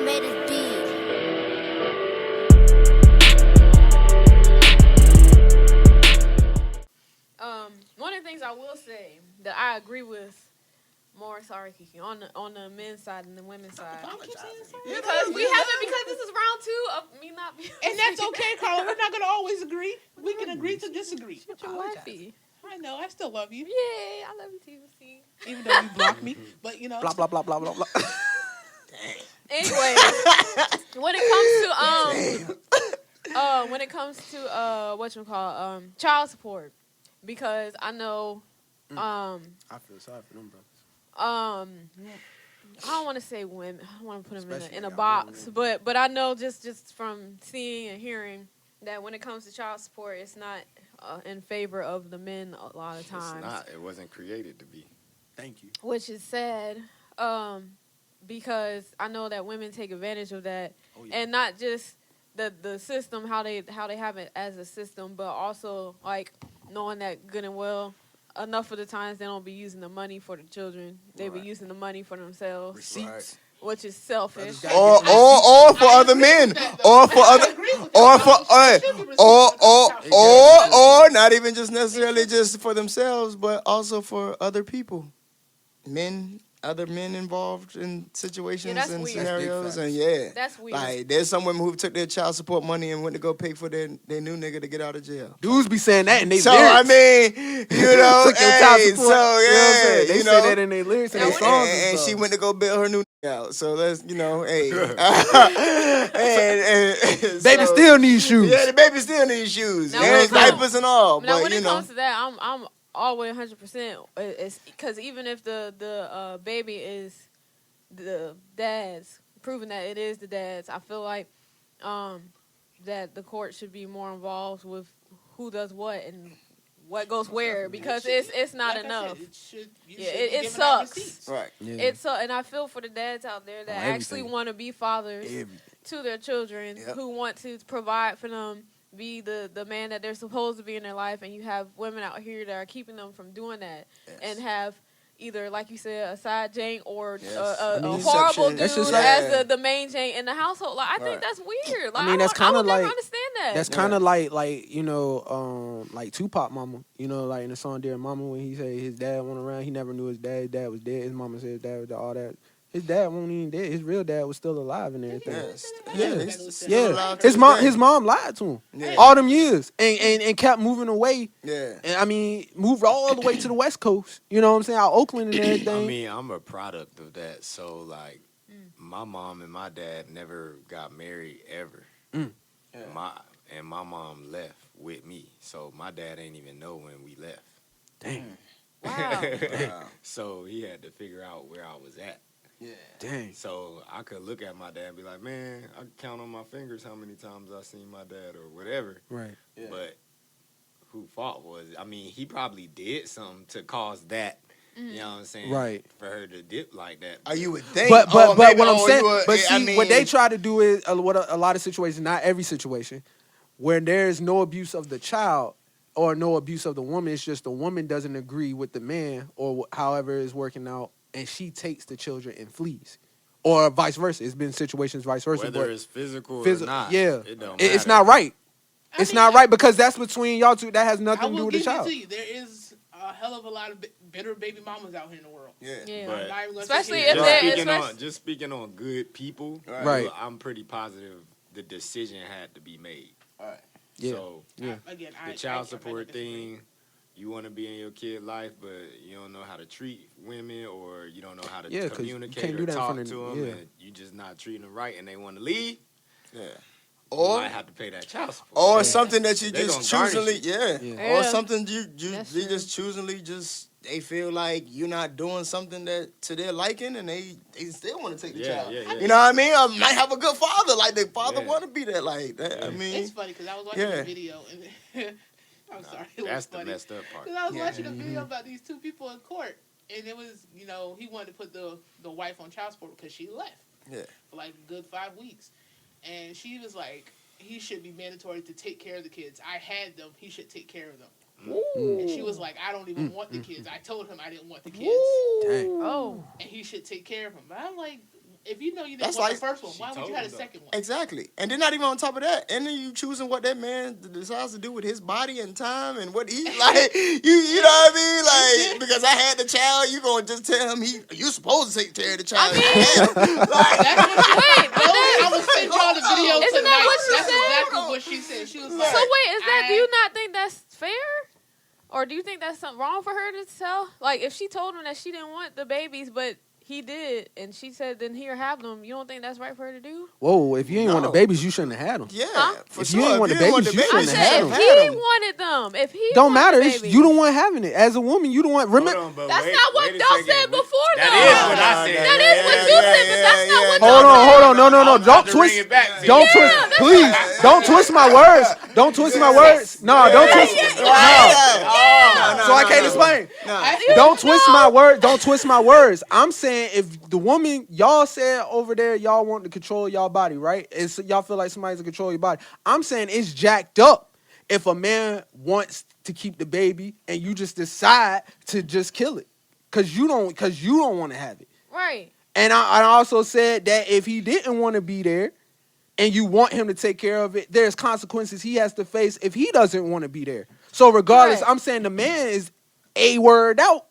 made this beat. One of the things I will say that I agree with more, sorry, Kiki, on the men's side and the women's side. Because we haven't, because this is round 2 of me not being. And that's okay, Carla. We're not going to always agree. We can agree to disagree. Shut your wifey. I know. I still love you. Yay, I love you too, see. Even though you blocked me. But, you know. Blah, blah, blah, blah, blah, blah. Anyway, when it comes to child support, because I know I feel sorry for them brothers. I don't want to say women. I don't want to put them in a box, but I know just from seeing and hearing that when it comes to child support, it's not in favor of the men a lot of times. It's not. It wasn't created to be. Thank you. Which is sad, because I know that women take advantage of that, and not just the system, how they have it as a system, but also like knowing that good and well, enough of the times they don't be using the money for the children. They be using the money for themselves. Receipts. Which is selfish. Or for other men. Or not even just necessarily just for themselves, but also for other people. Other men involved in situations and weird. scenarios, and that's weird. Like there's some women who took their child support money and went to go pay for their new nigga to get out of jail. Dudes be saying that in their So lyrics. I mean, you know, Took your child hey, support. so You know what I'm saying? They you say know, that in their lyrics and their songs. and she went to go bail her new out. So let's, you know, hey, Baby still needs shoes. Yeah, the baby still needs shoes Now, and diapers and all. Now, but when you it know, comes to that, I'm always 100%. It's because even if the baby is the dad's, proving that it is the dad's, I feel like that the court should be more involved with who does what and what goes where, because it's not like enough. It sucks. right? Yeah. And I feel for the dads out there that actually want to be fathers to their children, who want to provide for them, be the man that they're supposed to be in their life, and you have women out here that are keeping them from doing that, and have either, like you said, a side jank or a horrible dude as the main jank in the household. Like, I think that's weird. Like, I mean, that's kind of like, never understand that. that's kind of like, you know, like Tupac mama, you know, like in the song Dear Mama, when he said his dad went around, he never knew his dad was dead. His mama said his dad was dead, all that. His dad wasn't even dead. His real dad was still alive and everything. His mom lied to him all them years and kept moving away. Yeah. And I mean, moved all the way to the West Coast. You know what I'm saying? Out Oakland and everything. I mean, I'm a product of that. So like, my mom and my dad never got married ever. My mom left with me, so my dad ain't even know when we left. Dang. Wow. So he had to figure out where I was at. Yeah. Dang. So I could look at my dad and be like, man, I can count on my fingers how many times I seen my dad or whatever. Right. Yeah. But who fault was it? I mean, he probably did something to cause that. You know what I'm saying? Right. For her to dip like that. Oh, you would think. But what I'm saying, but see, I mean, what they try to do is what a lot of situations, not every situation, where there is no abuse of the child or no abuse of the woman. It's just the woman doesn't agree with the man or however it's working out, and she takes the children and flees, or vice versa. It's been situations vice versa. Whether it's physical or not, yeah, it don't it's matter. not right. It's not right because that's between y'all two. That has nothing to do with the child. I will give it to you. There is a hell of a lot of bitter baby mamas out here in the world. Yeah. But Especially if they're just speaking on good people, right? I'm pretty positive the decision had to be made. All right. Yeah. So again, the child support thing, you want to be in your kid life, but you don't know how to treat women, or you don't know how to communicate or talk to them, and you just not treating them right, and they want to leave. Yeah. You might have to pay that child support. Or something that you just choosily, Yeah. or something you just choosily just, they feel like you're not doing something that to their liking, and they still want to take the child. Yeah. You know what I mean? I might have a good father, like the father want to be that, like that. I mean, it's funny because I was watching a video and I'm sorry, it that's was funny. The messed up part. Because I was watching a video about these two people in court, and it was, he wanted to put the wife on child support because she left. Yeah. For like a good 5 weeks, and she was like, he should be mandatory to take care of the kids. I had them. He should take care of them. Ooh. And she was like, I don't even want the kids. I told him I didn't want the kids. Dang. Oh. And he should take care of them. But I'm like, If you know you didn't That's want like- the first one, why would you have a second one? Exactly. And then not even on top of that, and then you choosing what that man decides to do with his body and time and what he like. You know what I mean? Like, because I had the child, you gonna just tell him you supposed to take care of the child. I mean, like, That's what she wait, but I will send y'all the video Isn't tonight. that what she That's said? exactly what she said. She was like, so wait, is that? Do you not think that's fair? Or do you think that's something wrong for her to tell? Like, if she told him that she didn't want the babies, but he did, and she said, then here, have them, you don't think that's right for her to do? Whoa, if you ain't want the babies, you shouldn't have had them. yeah, Huh? for If sure. you ain't want the babies, you I shouldn't said, have if them. he wanted them, if he Don't wanted matter. the It's, babies. you the one having it. As a woman, you the one. Remember, That's not what y'all said before, though. That is what I said. That is what you said, but that's not what hold y'all on, said. hold on. No. I'm Don't about to twist. bring it back to Don't you. twist. Yeah, Please, don't twist my words. Don't twist my words. No, don't twist. No. So I can't explain. Don't twist my words. Don't twist my words. I'm saying if the woman y'all said over there, y'all want to control y'all body, right? It's y'all feel like somebody's to control your body. I'm saying it's jacked up if a man wants to keep the baby and you just decide to just kill it because you don't want to have it. Right. And I also said that if he didn't want to be there and you want him to take care of it, there's consequences he has to face if he doesn't want to be there. So regardless, Correct. I'm saying the man is a word out.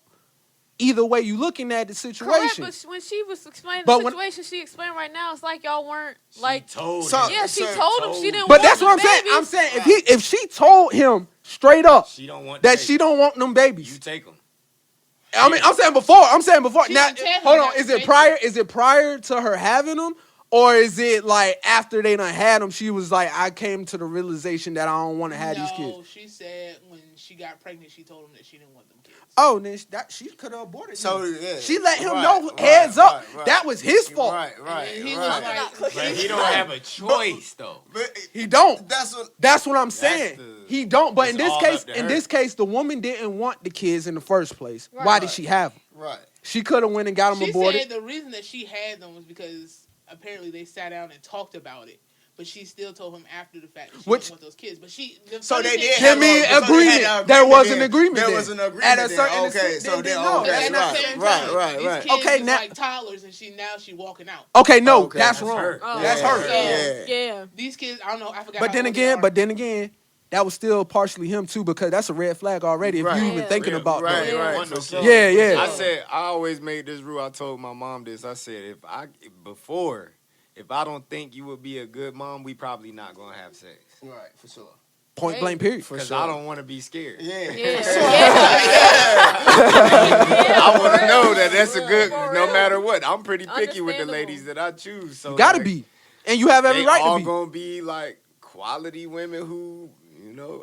Either way you looking at the Correct, situation. but when she was explaining But the when- situation she explained right now, it's like y'all weren't like. Told So- him. Yeah, she So- told him she didn't. But want that's the what I'm saying. babies. I'm saying if she told him straight up She don't want that the she don't want them babies. You take them. I mean, I'm saying before. She Now, didn't tell him hold on. not Is to it take prior? Is it prior to her having them, or is it like after they done had them? She was like, I came to the realization that I don't want to have these kids. No, she said when she got pregnant, she told him that she didn't want them kids. Oh, then she could have aborted. So him. yeah, She let him Right, know. right, Heads up. right, right. That was his fault. Right. And he was like, But he don't have a choice though. But He don't. that's what I'm saying. the- He don't. But it's in this all case, up to her. the woman didn't want the kids in the first place. Right. Why did she have them? right. She could have went and got them she aborted. said the reason that she had them was because apparently they sat down and talked about it. But she still told him after the fact that she didn't want those kids. But she, the So funny they thing- did Give have me so they had agreement. an There was then. an agreement. There then. was an agreement. At a then. certain Okay, extent, so they then did know. But that's at the right. same Right, time, right, these right. kids Okay, was now- like toddlers, and she walking out. Okay, no, Okay. that's That's wrong. her. Oh, That's Yeah. her. Yeah. These kids, I don't know. I forgot. But how then old they again, are. that was still partially him too, because that's a red flag already. If Right. you even Yeah. thinking about Right, that. Yeah. right. For sure. Yeah. I said I always made this rule. I told my mom this. I said if I don't think you would be a good mom, we probably not gonna have sex. Right, for sure. Point Hey. blank period. Because sure. I don't want to be scared. Yeah. Yeah. I want to know that that's a good. For No real. matter what, I'm pretty picky with the Understandable. ladies that I choose. So You gotta like, be, and you have every they right all to be. gonna be like quality women who,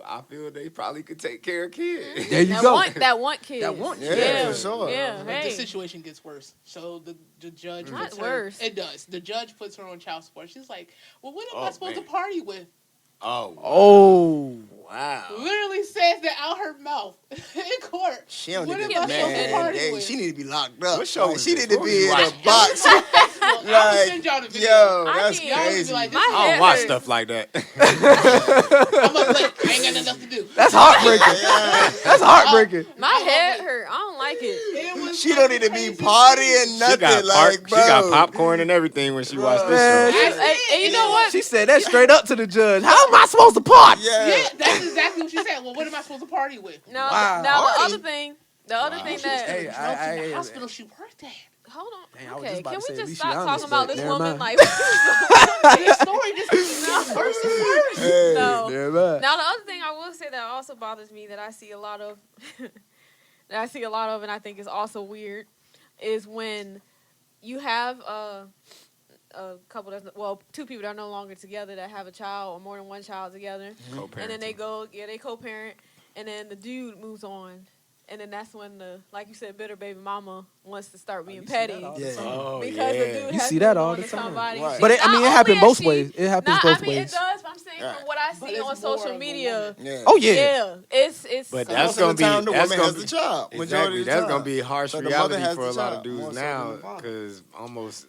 I feel they probably could take care of kids. There you that go. That want kids. That want kids. Yeah, for sure. Yeah. But the Hey. situation gets worse. So the judge Not puts her, worse. It does. The judge puts her on child support. She's like, "Well, what am Oh, I supposed man. to party with?" Oh, Oh, wow. Literally says that out her mouth in court. She don't What need am to I be supposed to party man. with? She need to be locked up. What show Like, is she this? need to What be in was you a box. I'll Like, send y'all the video. yo, I that's mean, I would be crazy. like, My I head don't watch hurts. stuff like that. I'm up late. I ain't got nothing else to do. that's heartbreaking. That's heartbreaking. My head hurt. I don't like it. It was She don't need to be crazy partying nothing. Like, bro. She got popcorn and everything when she watched Man, this show. And you know what? She said that straight up to the judge. How am I supposed to party? Yeah. Yeah, that's exactly what she said. Well, what am I supposed to party with? Now, Wow. now the Party? other thing that Hey, Drugs I- in the I- hospital she worked at. hold on. Dang, I was Okay, just about can to say, we at just least stop she talking honest, about but this never woman mind. like? This story just keeps worse and worse. Hey. No. Never mind. Now the other thing I will say that also bothers me that I see a lot of, and I think is also weird, is when you have a couple two people that are no longer together that have a child or more than one child together, and then they co-parent, and then the dude moves on. And then that's when like you said, bitter baby mama wants to start being petty. Yeah. Oh, Because the dude You has see that moved all on the to time. somebody. Right. She- But it not happens only both is ways. It happens both it ways. does. But I'm saying Right. from what I But see it's on more social of a media, woman. Yeah. Oh yeah. yeah, it's. But Most that's of gonna the time, be the that's woman gonna has be the child. Majority exactly. of the That's time. gonna be a harsh So the mother reality has for a the lot of child, dudes more so now, than the father. because almost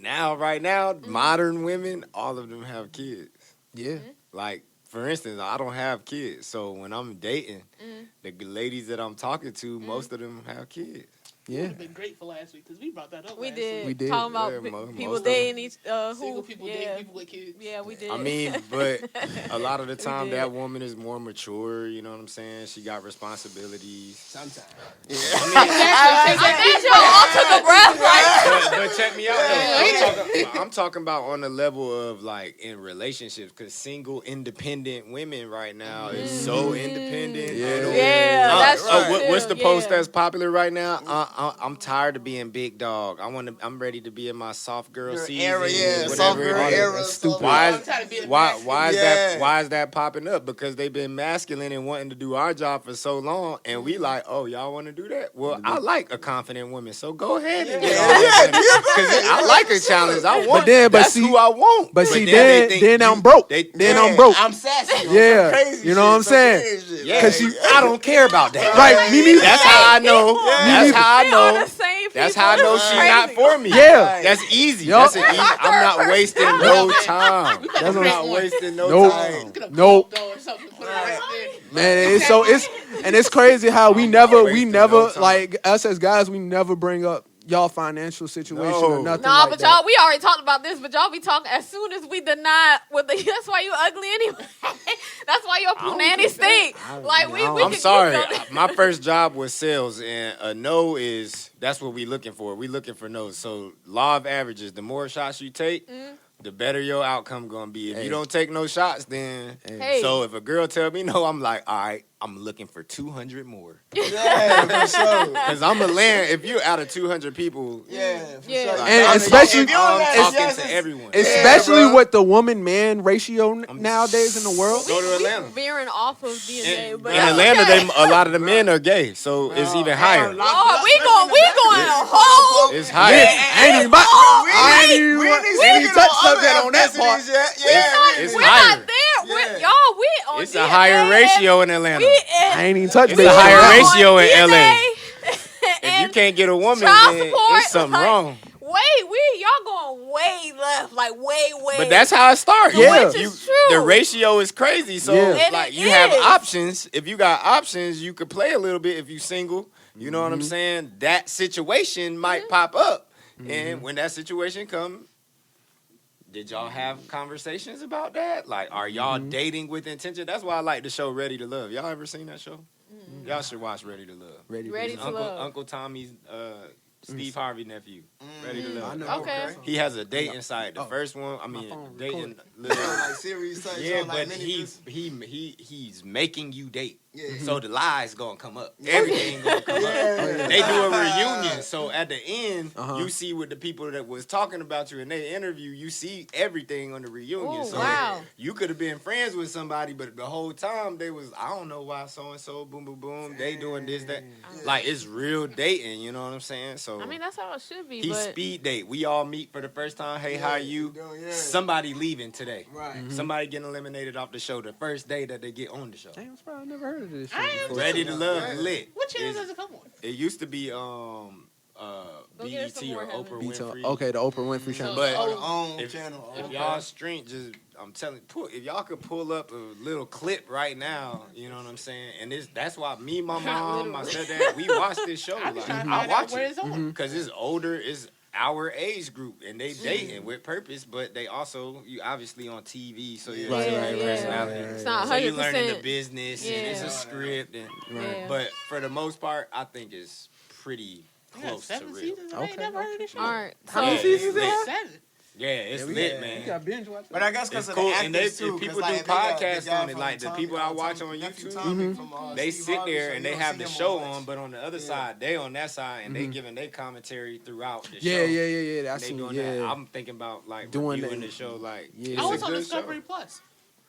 right now, modern women, all of them have kids. Yeah. Like, for instance, I don't have kids, so when I'm dating, the ladies that I'm talking to, most of them have kids. It would have been great for last week because we brought that up. We last did. week. Talking about people dating each single people dating people with kids. Yeah, we did. I mean, but a lot of the time that woman is more mature. You know what I'm saying? She got responsibilities. Sometimes. Yeah. I think y'all all took a breath. Like, but check me out though. I'm talking about on the level of like in relationships, because single, independent women right now is so independent. That's true. What's the post that's popular right now? I'm tired of being big dog. I'm ready to be in my soft girl season. Era, soft girl era. Stupid. Why is that popping up? Because they've been masculine and wanting to do our job for so long, and we like, oh, y'all want to do that? Well, I like a confident woman, so go ahead and get all that. I like a challenge. I want. That's who I want. But see, then I'm broke. Then I'm broke. I'm sassy. Yeah, Crazy you know what I'm saying? Because I don't care about that. Right, me neither. That's how I know. That's how I know. That's how I know she's not for me. Yeah. That's easy. That's easy. I'm not wasting no time. I'm not wasting no time. Nope. Man, it's crazy how we never like us as guys, we never bring up y'all financial situation or nothing. Nah, like but that. y'all, we already talked about this, but y'all be talking as soon as we deny that's why you ugly anyway. That's why your punani stink. Like I'm sorry. My first job was sales, and a no is that's what we looking for. We looking for no's. So law of averages, the more shots you take, the better your outcome gonna be. If you don't take no shots, then so if a girl tell me no, I'm like, all right, I'm looking for 200 more. Yeah, for sure. Because I'm a land. If you're out of 200 people, For sure. like, And especially I'm talking to everyone. Especially with the woman-man ratio nowadays in the world. Go to Atlanta. Veering off of DNA, but In Atlanta, a lot of the men are gay, so it's even higher. Oh, we going a whole. It's higher. I ain't even touched subject on that part. It's We're higher. not there. Y'all, we on It's a higher ratio in Atlanta. I ain't even touched It's a higher ratio in LA. If you can't get a woman, then it's something wrong. Y'all going way left, like way. But that's how it starts. Yeah. Which is true. The ratio is crazy. So Yeah. you have options. If you got options, you could play a little bit if you single. You know what I'm saying? That situation might pop up. And when that situation come, did y'all have conversations about that? Like, are y'all dating with intention? That's why I like the show Ready to Love. Y'all ever seen that show? Y'all should watch Ready to Love. Ready to Love. Uncle Tommy's Steve Harvey nephew. Ready to Love. Okay. He has a dating site. The first one, I mean, dating. Little, like series type yeah, show, like but mini he's making you date. Yeah. So the lies gonna come up. Everything gonna come up. They do a reunion. So at the end, you see with the people that was talking about you in their interview, you see everything on the reunion. Ooh, so wow. you could have been friends with somebody, but the whole time they was, I don't know why so and so, boom, boom, boom. They doing this, that. Like it's real dating. You know what I'm saying? So I mean, that's how it should be. he But speed date. We all meet for the first time. Hey, how are you? Somebody leaving today. Right. Somebody getting eliminated off the show the first day that they get on the show. Damn, I never heard of this I shit am before. Ready to Love lit. What channel does it come on? It used to be get us BET some or more, Heaven. Oprah Winfrey. Okay, the Oprah Winfrey channel. But Own if, channel. if y'all stream, just I'm telling you, if y'all could pull up a little clip right now, you know what I'm saying? And that's why me, my mom, my stepdad, we watch this show. I be Like, trying to I find out watch where it it's on. because it's older, it's our age group, and they dating with purpose, but they also you obviously on TV, so you're personality. It's not 100%. So you learning the business, and it's a Yeah. script, and Yeah. but for the most part, I think it's pretty close to 7 real. seasons. I ain't never heard of this show. all right. How many Yeah, seasons it's it have? 7. Yeah, it's lit, man. You got binge watch. But I guess because It's of cool, the and actors they- too. people 'cause, do like, they got podcasts the guy on it, from like the Tommy, people I watch Tommy, on nephew YouTube, Tommy from, they Steve sit Harvey there show. and You they don't have see the them show much. on, but on the other side, they on that side, and they giving their commentary throughout the show. Yeah. That's They seen. doing Yeah. that. I'm thinking about like Doing reviewing that. the show. Like, Yeah. it's I a was on good Discovery show. Plus.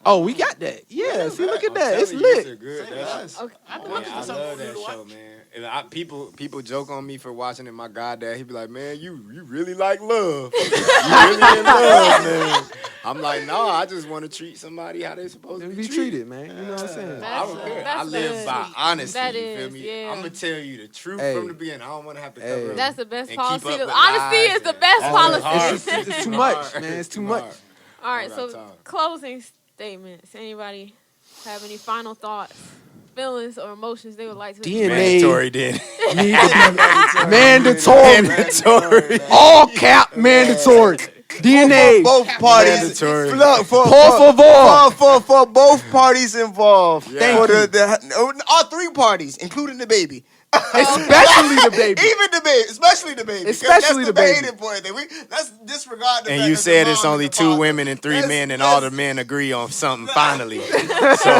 Oh, we got that. Yeah. See, look at I'm that. It's telling you, lit. a good. That's, Okay. I've been man, looking I for something love for you that to show, watch. man. And people joke on me for watching it. My goddad, he be like, "Man, you really like love. You really in love, man." I'm like, "No, I just want to treat somebody how they supposed to Be treated, man. You know what I'm saying? I don't care. I That's live good. by honesty. That you feel is, me? yeah. I'm gonna tell you the truth Hey. from the beginning. I don't want to have to Hey. cover up. That's the best and keep policy. up with Honesty lies is the and- best That's policy. hard. It's too much, man. It's too much. All right, I so got time. closing statements. Anybody have any final thoughts? feelings or emotions they would like to DNA. Mandatory then. need to be mandatory. All cap mandatory. DNA. For both parties. Mandatory. Look, for both parties involved. Yeah. For all three parties, including the baby. Especially the baby. Even the baby. Especially the baby. Especially the baby. That's the main important thing. Let's disregard the fact And you that said the it's mom only is the 2 father. women and 3 Let's- men, and let's- all the men agree on something finally. So,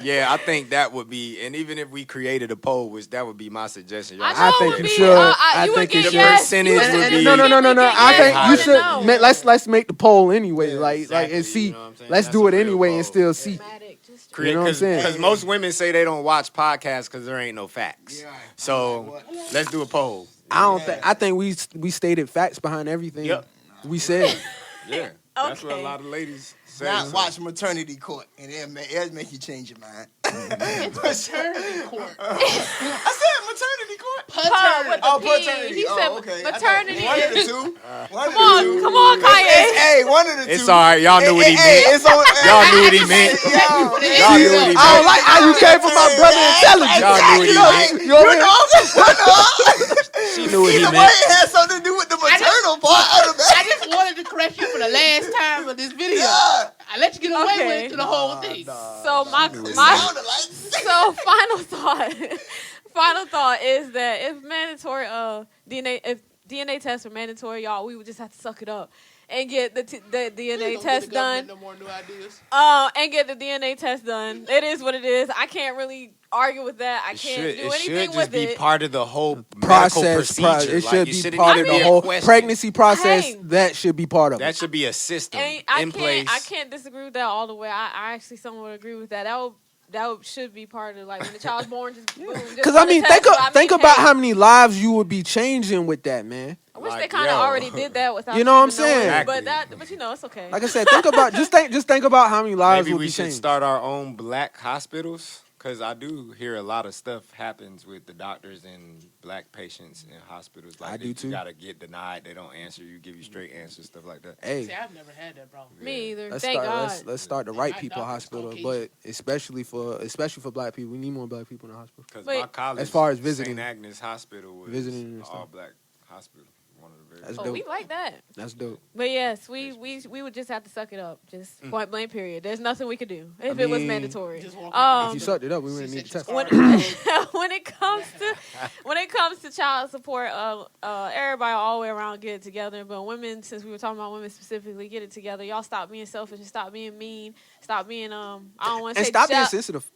yeah, I think that would be, and even if we created a poll, which that would be my suggestion. Y'all I know think it you would be, should. I you would think you get should. yes. Percentage You would would be- No. get I yes think more you than should. no. Let's make the poll anyway. Exactly, And see. you know what I'm saying? Let's That's do a it real anyway and poll. still see. Dramatic, just You know what I'm saying? Because most women say they don't watch podcasts because there ain't no facts. So let's do a poll. I think we stated facts behind everything we said. Yeah, that's what a Okay. lot of ladies say. Not so. watch maternity court, and it'll make you change your mind. It's paternity court. I said maternity court. Paul with the Oh, P. paternity. He Oh, said okay. maternity One of the is. two. Come on, Kanye. Hey, one of the two. It's all right. Y'all knew what he Hey, meant. it's on. Y'all knew what he meant. Y'all Y'all knew what he I don't meant. like how you came for my brother intelligence. Y'all knew what he meant. You know what I mean? She knew what he Either way, meant. it has something to do with the maternal part of the I just wanted to correct you for the last time of this video. Yeah. I let you get away Okay. with the whole thing. So my It sounded like. so final thought is that if mandatory DNA tests are mandatory, y'all, we would just have to suck it up and get the DNA test done. No more new ideas. And get the DNA test done. It is what it is. I can't really argue with that. I can't do It anything should just with be it. part of the whole Process. medical procedure. It Like, should you be shouldn't part even of the be a whole question. pregnancy process. Hey. That should be part of it. That should be a system And I in place. can't disagree with that all the way. I actually somewhat agree with that. That should be part of, like, when the child's born, just boom. Because think about how many lives you would be changing with that, man. I wish they Like, kind of yo. already did that without. You know what I'm even knowing. saying? Exactly. But you know, it's okay. Like I said, just think about how many lives Maybe would we be should changed. start our own black hospitals. Because I do hear a lot of stuff happens with the doctors and black patients in hospitals. Like I do too. You got to get denied. They don't answer you, give you straight answers, stuff like that. Hey, See, I've never had that problem. Me either. let's Thank start. God. Let's start the right My people doctor's hospital, Caucasian. but especially for black people, we need more black people in the hospital. Because Wait. my college, As far as visiting. St. Agnes Hospital was Visiting and all stuff. black hospital. One of the very That's Oh, dope. we like that. That's dope. But yes, we would just have to suck it up. Just Mm. point blank. Period. There's nothing we could do if it was mean, mandatory. Just walk If you Um, sucked it up, we wouldn't need to test. when when it comes to child support, everybody all the way around get it together. But women, since we were talking about women specifically, get it together. Y'all stop being selfish and stop being mean. Stop being I don't want to And say stop being sensitive.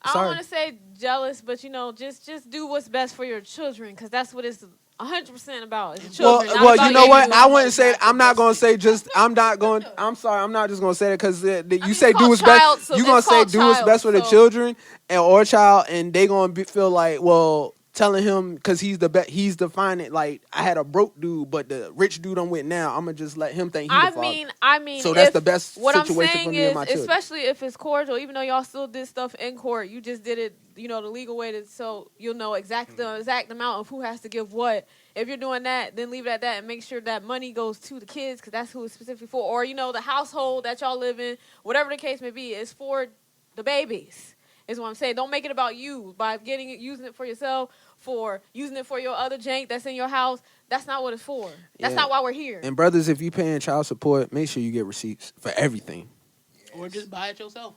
I Sorry. don't want to say jealous, but just do what's best for your children, because that's what it's 100% about. Is the Well, children. not well, about you know what? anyone. I wouldn't say. I'm not gonna say just. I'm not going. I'm sorry. I'm not just gonna say that because you mean, say it's do what's called child, best. so You gonna it's say called do what's child, best for the so- children or child, and they gonna feel like, well, telling him because he's the best. He's defining like I had a broke dude, but the rich dude I'm with now, I'm gonna just let him think he's the father. I mean, So that's if- the best what situation I'm for saying me is, and my children. especially if it's cordial, even though y'all still did stuff in court, you just did it, the legal way, so you'll know the exact amount of who has to give what. If you're doing that, then leave it at that and make sure that money goes to the kids, because that's who it's specifically for. Or the household that y'all live in, whatever the case may be, is for the babies. Is what I'm saying. Don't make it about you by using it for yourself, for using it for your other jank that's in your house. That's not what it's for. That's Yeah. not why we're here. And brothers, if you paying child support, make sure you get receipts for everything. Or just buy it yourself.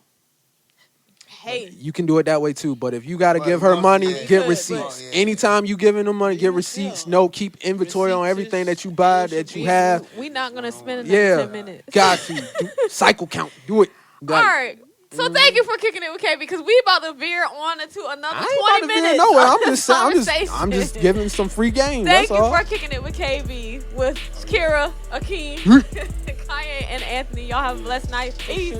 Hey. You can do it that way too, but if you got to But give her most- money, yeah. get But- receipts. yeah. Anytime you giving them money, get Yeah, receipts. yeah. No, keep inventory on Receipts everything is- that you buy, is- that you is- have. We not gonna spend another Yeah, 10 minutes. got you. Cycle count, do it. All right. So thank you for kicking it with KB, because we about to veer on into another I 20 ain't about to be minutes. nowhere. of I'm this just conversation. giving some free game. Thank That's you all. for kicking it with KB, with Kira, Akeem, Kanye, and Anthony. Y'all have a blessed night. Peace.